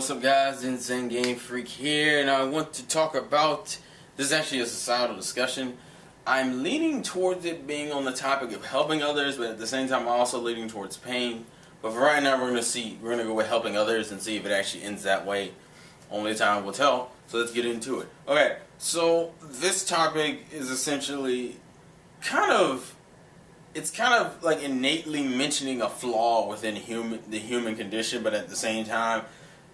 what's up guys, Insane Game Freak here, and I want to talk about, this is actually a societal discussion. I'm leaning towards it being on the topic of helping others, but at the same time I'm also leaning towards pain. But for right now we're going to go with helping others and see if it actually ends that way. Only time will tell, so let's get into it. Okay, so this topic is essentially it's kind of like innately mentioning a flaw within the human condition, but at the same time,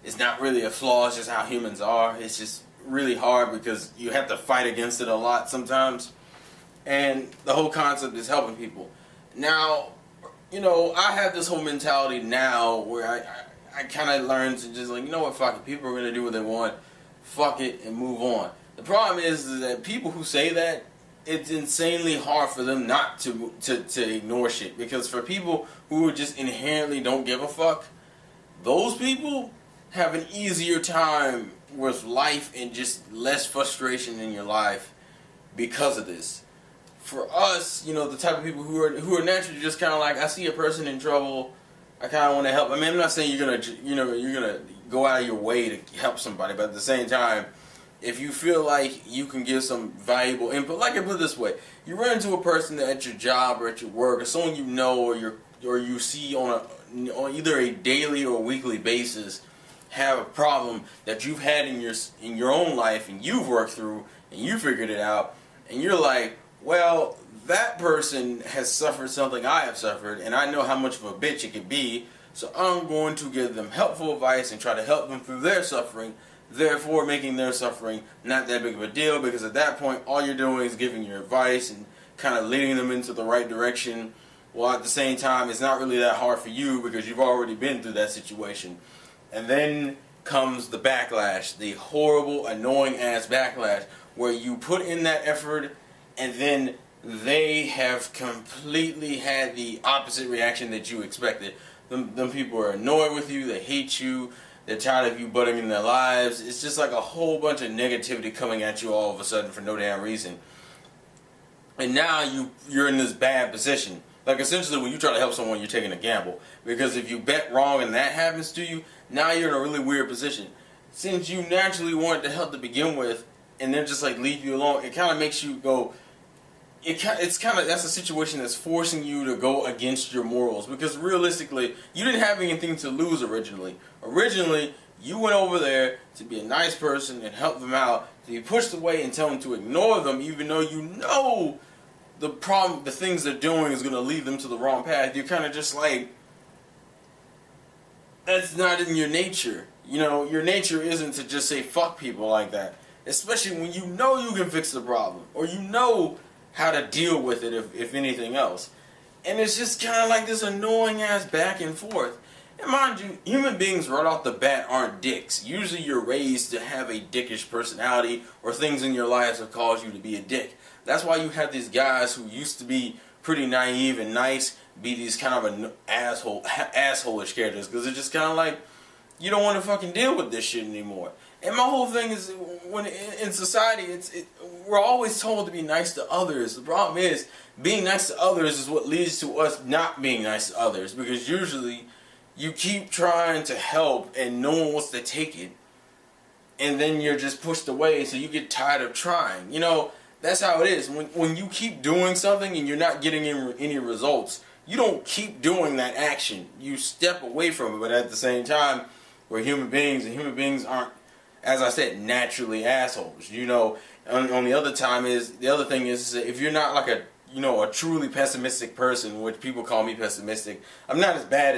it's not really a flaw, it's just how humans are. It's just really hard because you have to fight against it a lot sometimes. And the whole concept is helping people. Now, I have this whole mentality now where I kind of learned to just like, you know what, fuck it. People are going to do what they want. Fuck it and move on. The problem is that people who say that, it's insanely hard for them not to ignore shit. Because for people who just inherently don't give a fuck, those people have an easier time with life and just less frustration in your life because of this. For us, the type of people who are naturally just kind of like, I see a person in trouble, I kind of want to help. I mean, I'm not saying you're gonna go out of your way to help somebody, but at the same time, if you feel like you can give some valuable input, like I put it this way, you run into a person at your job or at your work, or someone you know or you see on either a daily or weekly basis have a problem that you've had in your own life and you've worked through and you figured it out, and you're like, well, that person has suffered something I have suffered, and I know how much of a bitch it could be, so I'm going to give them helpful advice and try to help them through their suffering, therefore making their suffering not that big of a deal, because at that point all you're doing is giving your advice and kind of leading them into the right direction, while at the same time it's not really that hard for you because you've already been through that situation. And then comes the backlash, the horrible, annoying ass backlash, where you put in that effort and then they have completely had the opposite reaction that you expected. Them people are annoyed with you, they hate you, they're tired of you butting in their lives. It's just like a whole bunch of negativity coming at you all of a sudden for no damn reason. And now you're in this bad position. Like essentially when you try to help someone, you're taking a gamble. Because if you bet wrong and that happens to you, now you're in a really weird position. Since you naturally wanted to help to begin with, and then just like leave you alone, it kind of makes you go, that's a situation that's forcing you to go against your morals, because realistically you didn't have anything to lose originally. Originally you went over there to be a nice person and help them out, to be pushed away and tell them to ignore them even though you know the things they're doing is going to lead them to the wrong path. You're kind of just like, that's not in your nature. Your nature isn't to just say fuck people like that, especially when you know you can fix the problem, or you know how to deal with it if anything else. And it's just kind of like this annoying ass back and forth. And mind you, human beings right off the bat aren't dicks. Usually you're raised to have a dickish personality, or things in your lives have caused you to be a dick. That's why you have these guys who used to be pretty naive and nice be these kind of an assholeish characters, because they're just kind of like, you don't want to fucking deal with this shit anymore. And my whole thing is, when in society, we're always told to be nice to others. The problem is, being nice to others is what leads to us not being nice to others, because usually you keep trying to help and no one wants to take it, and then you're just pushed away, so you get tired of trying. That's how it is. When you keep doing something and you're not getting any results, you don't keep doing that action. You step away from it, but at the same time, we're human beings, and human beings aren't, as I said, naturally assholes. On the other thing is if you're not like a truly pessimistic person, which people call me pessimistic. I'm not as bad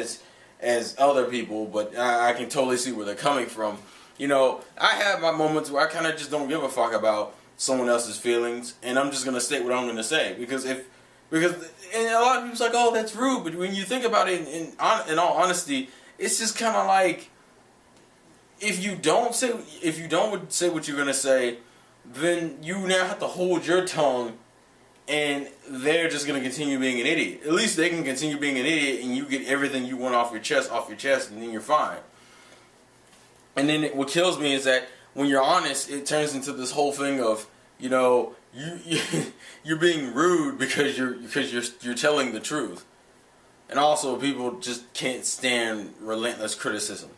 as other people, but I can totally see where they're coming from. I have my moments where I kind of just don't give a fuck about someone else's feelings, and I'm just gonna state what I'm gonna say, because and a lot of people's like, oh, that's rude, but when you think about it in all honesty, it's just kind of like, if you don't say what you're gonna say, then you now have to hold your tongue, and they're just gonna continue being an idiot. At least they can continue being an idiot, and you get everything you want off your chest, and then you're fine. And then what kills me is that when you're honest, it turns into this whole thing of, you're being rude because you're telling the truth. And also, people just can't stand relentless criticism.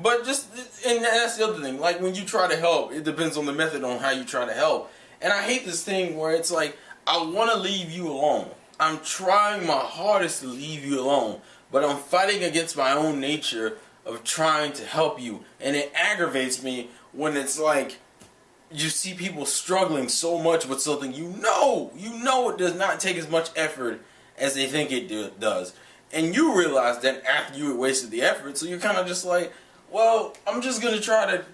But just, and that's the other thing. Like when you try to help, it depends on the method on how you try to help. And I hate this thing where it's like, I want to leave you alone. I'm trying my hardest to leave you alone, but I'm fighting against my own nature of trying to help you. And it aggravates me when it's like, you see people struggling so much with something you know it does not take as much effort as they think it does. And you realize that after you had wasted the effort, so you're kind of just like, well, I'm just going to try to,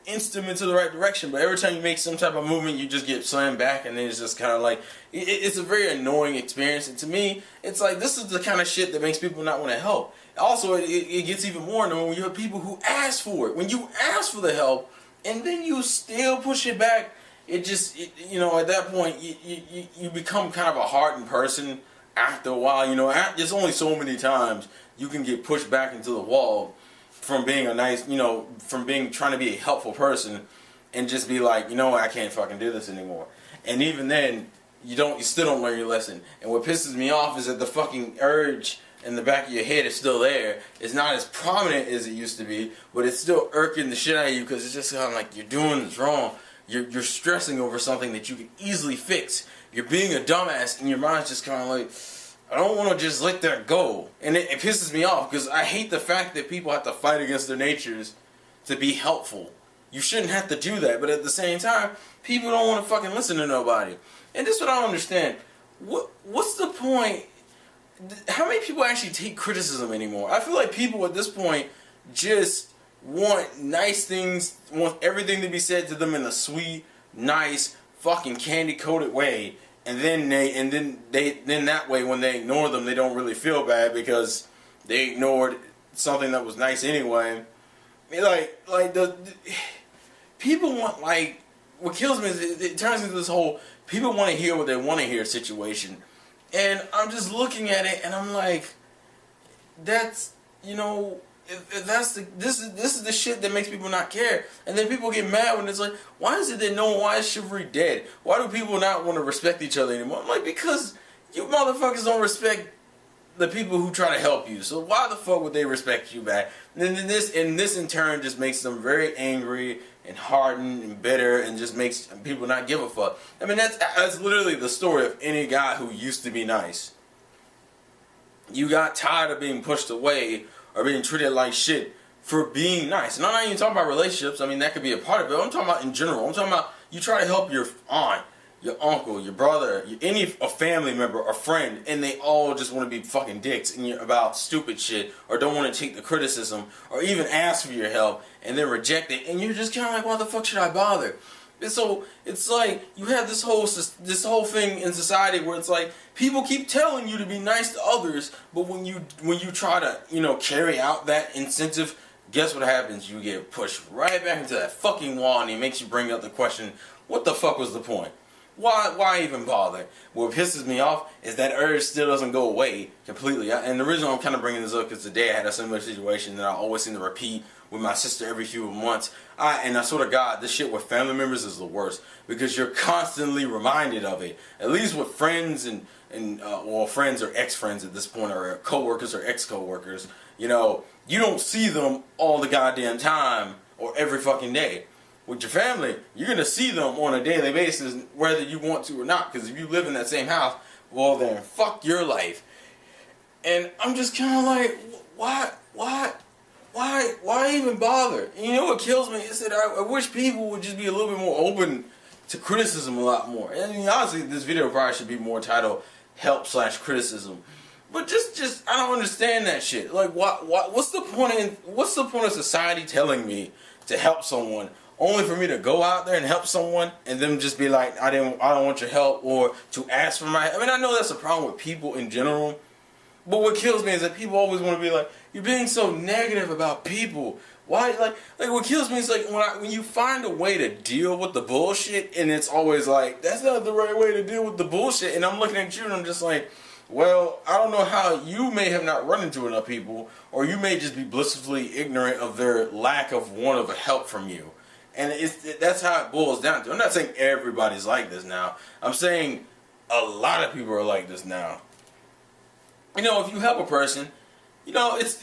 inch them into the right direction. But every time you make some type of movement, you just get slammed back. And then it's just kind of like, it's a very annoying experience. And to me, it's like, this is the kind of shit that makes people not want to help. Also, it gets even more annoying when you have people who ask for it. When you ask for the help, and then you still push it back, at that point, you become kind of a hardened person after a while. There's only so many times you can get pushed back into the wall from being trying to be a helpful person and just be like, I can't fucking do this anymore. And even then, you still don't learn your lesson. And what pisses me off is that the fucking urge in the back of your head is still there. It's not as prominent as it used to be, but it's still irking the shit out of you because it's just kind of like, you're doing this wrong. You're stressing over something that you can easily fix. You're being a dumbass, and your mind's just kind of like, I don't want to just let that go. And it pisses me off because I hate the fact that people have to fight against their natures to be helpful. You shouldn't have to do that, but at the same time, people don't want to fucking listen to nobody. And this is what I don't understand. What's the point? How many people actually take criticism anymore? I feel like people at this point just want nice things, want everything to be said to them in a sweet, nice, fucking candy-coated way. And then that way, when they ignore them, they don't really feel bad because they ignored something that was nice anyway. People want, what kills me is it turns into this whole people want to hear what they want to hear situation. And I'm just looking at it and I'm like, this is the shit that makes people not care. And then people get mad when it's like, why is it that why is chivalry dead? Why do people not want to respect each other anymore? I'm like, because you motherfuckers don't respect the people who try to help you. So why the fuck would they respect you back? And then this in turn just makes them very angry and hardened and bitter and just makes people not give a fuck. I mean, that's literally the story of any guy who used to be nice. You got tired of being pushed away or being treated like shit for being nice. And I'm not even talking about relationships. I mean, that could be a part of it. I'm talking about in general. I'm talking about you try to help your aunt, your uncle, your brother, a family member or friend, and they all just want to be fucking dicks and about stupid shit or don't want to take the criticism or even ask for your help and then reject it. And you're just kind of like, why the fuck should I bother? And so it's like you have this whole thing in society where it's like people keep telling you to be nice to others, but when you try to carry out that incentive, guess what happens? You get pushed right back into that fucking wall, and it makes you bring up the question: what the fuck was the point? Why even bother? What pisses me off is that urge still doesn't go away completely. And the reason I'm kind of bringing this up is today I had a similar situation that I always seem to repeat with my sister every few months. And I swear to God, this shit with family members is the worst because you're constantly reminded of it. At least with friends and friends or ex-friends at this point, or co-workers or ex-co-workers, you don't see them all the goddamn time or every fucking day. With your family, you're going to see them on a daily basis whether you want to or not. Because if you live in that same house, well then, fuck your life. And I'm just kind of like, why even bother? And you know what kills me is that I wish people would just be a little bit more open to criticism a lot more. And I mean, honestly, this video probably should be more titled help/criticism. But just I don't understand that shit. Like, what's the point of society telling me to help someone, only for me to go out there and help someone and them just be like, I don't want your help, or to ask for my. I mean, I know that's a problem with people in general, but what kills me is that people always want to be like, you're being so negative about people. Why? Like what kills me is like when you find a way to deal with the bullshit, and it's always like, that's not the right way to deal with the bullshit. And I'm looking at you and I'm just like, well, I don't know how you may have not run into enough people, or you may just be blissfully ignorant of their lack of want of help from you. And that's how it boils down to. I'm not saying everybody's like this now. I'm saying a lot of people are like this now. If you help a person, it's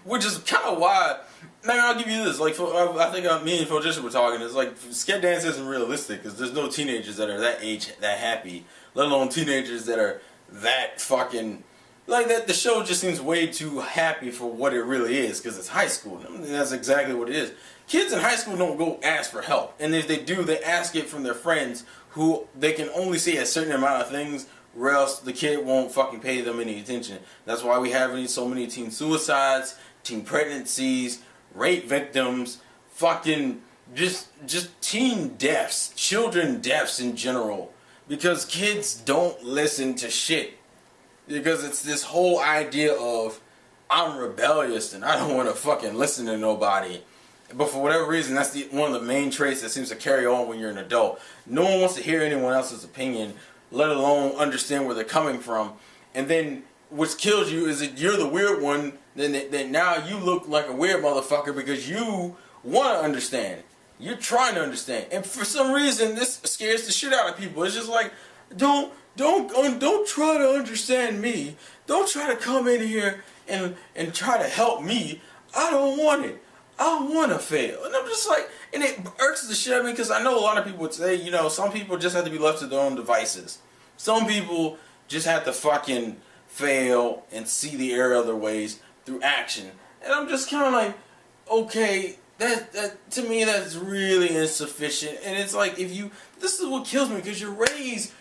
which is kind of why Man, I'll give you this. Like, I think me and Phil Jisham were talking. It's like skate dance isn't realistic because there's no teenagers that are that age that happy, let alone teenagers that are that fucking like that. The show just seems way too happy for what it really is because it's high school. I mean, that's exactly what it is. Kids in high school don't go ask for help, and if they do, they ask it from their friends who they can only say a certain amount of things, or else the kid won't fucking pay them any attention. That's why we have so many teen suicides, teen pregnancies, rape victims, fucking just teen deaths, children deaths in general, because kids don't listen to shit. Because it's this whole idea of I'm rebellious and I don't want to fucking listen to nobody. But for whatever reason, that's one of the main traits that seems to carry on when you're an adult. No one wants to hear anyone else's opinion, let alone understand where they're coming from. And then what kills you is that you're the weird one. Then now you look like a weird motherfucker because you want to understand. You're trying to understand, and for some reason this scares the shit out of people. It's just like, don't try to understand me. Don't try to come in here and try to help me. I don't want it. I want to fail. And I'm just like, and it irks the shit out of me because I know a lot of people would say, some people just have to be left to their own devices. Some people just have to fucking fail and see the error other ways through action. And I'm just kind of like, okay, that to me that's really insufficient. And it's like, this is what kills me, because you're raised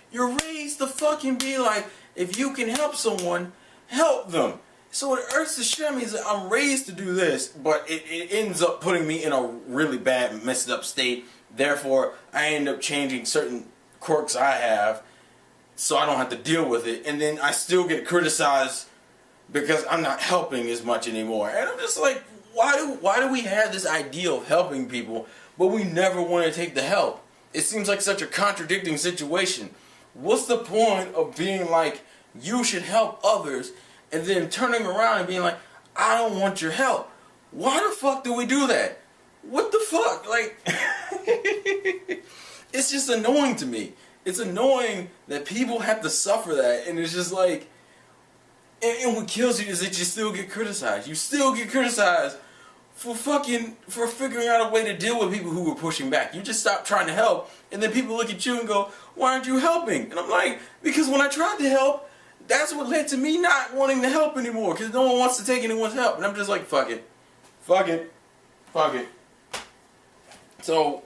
to fucking be like, if you can help someone, help them. So it irks the shit out of me is that I'm raised to do this, but it ends up putting me in a really bad, messed up state. Therefore, I end up changing certain quirks I have so I don't have to deal with it. And then I still get criticized because I'm not helping as much anymore. And I'm just like, why do we have this idea of helping people, but we never want to take the help? It seems like such a contradicting situation. What's the point of being like, you should help others, and then turning around and being like, I don't want your help? Why the fuck do we do that? What the fuck? Like, it's just annoying to me. It's annoying that people have to suffer that, and it's just like, and what kills you is that you still get criticized. You still get criticized for figuring out a way to deal with people who were pushing back. You just stop trying to help, and then people look at you and go, why aren't you helping? And I'm like, because when I tried to help, that's what led to me not wanting to help anymore, because no one wants to take anyone's help. And I'm just like, fuck it. Fuck it. Fuck it. So,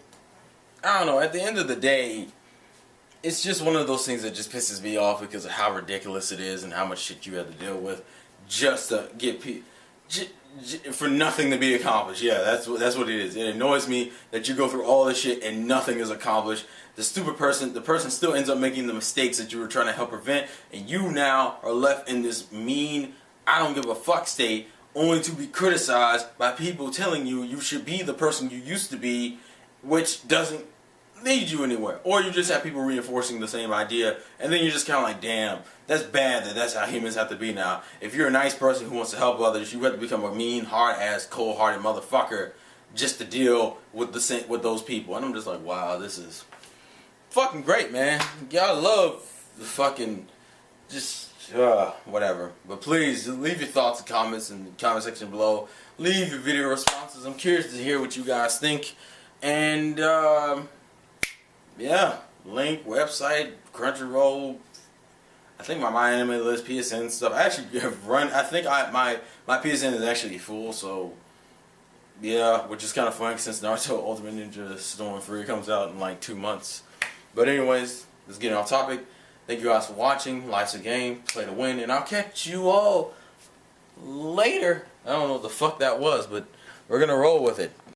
I don't know, at the end of the day, it's just one of those things that just pisses me off because of how ridiculous it is and how much shit you have to deal with just to get for nothing to be accomplished. Yeah, that's what it is. It annoys me that you go through all this shit and nothing is accomplished. The person still ends up making the mistakes that you were trying to help prevent, and you now are left in this mean, I don't give a fuck state, only to be criticized by people telling you should be the person you used to be, which doesn't lead you anywhere. Or you just have people reinforcing the same idea, and then you're just kind of like, damn, that's bad that's how humans have to be now. If you're a nice person who wants to help others, you have to become a mean, hard-ass, cold-hearted motherfucker just to deal with those people. And I'm just like, wow, this is fucking great, man. Y'all love the fucking whatever. But please leave your thoughts and comments in the comment section below. Leave your video responses. I'm curious to hear what you guys think. And yeah, link, website, Crunchyroll. I think my anime list, PSN stuff. I actually have run. I think my PSN is actually full. So yeah, which is kind of funny since Naruto Ultimate Ninja Storm 3 comes out in like 2 months. But anyways, let's get on topic. Thank you guys for watching. Life's a game, play to win, and I'll catch you all later. I don't know what the fuck that was, but we're gonna roll with it.